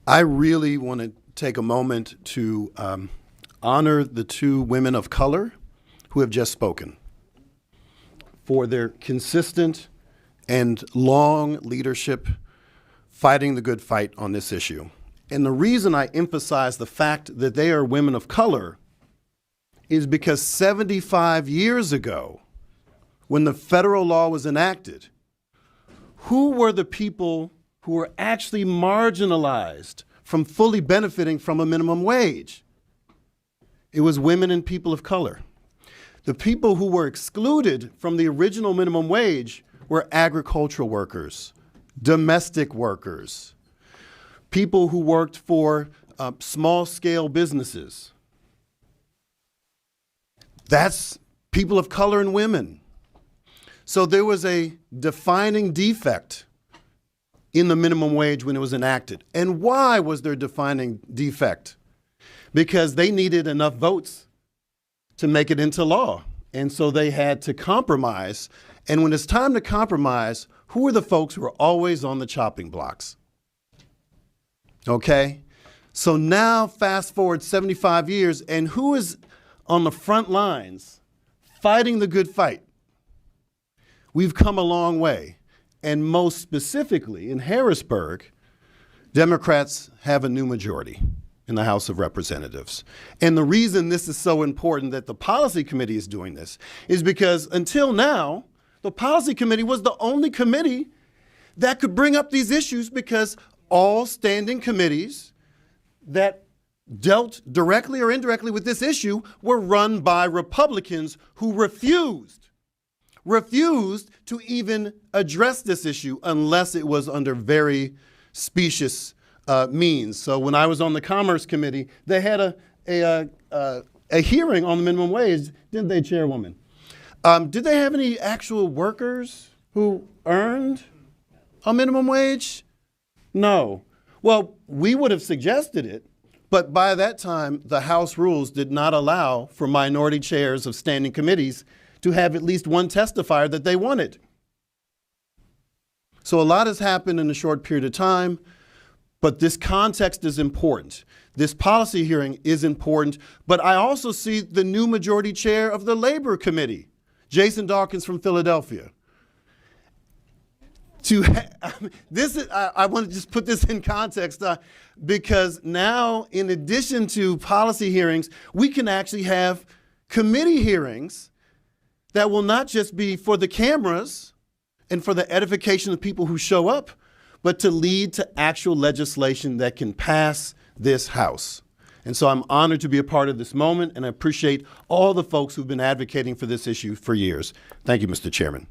I really want to take a moment to honor the two women of color who have just spoken for their consistent and long leadership fighting the good fight on this issue. And the reason I emphasize the fact that they are women of color is because 75 years ago, when the federal law was enacted, who were the people who were actually marginalized from fully benefiting from a minimum wage? It was women and people of color. The people who were excluded from the original minimum wage were agricultural workers, domestic workers, people who worked for small-scale businesses. That's people of color and women. So there was a defining defect in the minimum wage when it was enacted. And why was there a defining defect? Because they needed enough votes to make it into law. And so they had to compromise. And when it's time to compromise, who are the folks who are always on the chopping blocks? Okay? So now fast forward 75 years, and who is on the front lines fighting the good fight? We've come a long way. And most specifically, in Harrisburg, Democrats have a new majority in the House of Representatives. And the reason this is so important that the Policy Committee is doing this is because until now, the Policy Committee was the only committee that could bring up these issues because all standing committees that dealt directly or indirectly with this issue were run by Republicans who refused to even address this issue unless it was under very specious means. So when I was on the Commerce Committee, they had a hearing on the minimum wage, didn't they, Chairwoman? Did they have any actual workers who earned a minimum wage? No. Well, we would have suggested it, but by that time, the House rules did not allow for minority chairs of standing committees to have at least one testifier that they wanted. So a lot has happened in a short period of time, but this context is important. This policy hearing is important, but I also see the new majority chair of the Labor Committee, Jason Dawkins from Philadelphia. I want to just put this in context because now, in addition to policy hearings, we can actually have committee hearings that will not just be for the cameras and for the edification of people who show up, but to lead to actual legislation that can pass this House. And so I'm honored to be a part of this moment, and I appreciate all the folks who've been advocating for this issue for years. Thank you, Mr. Chairman.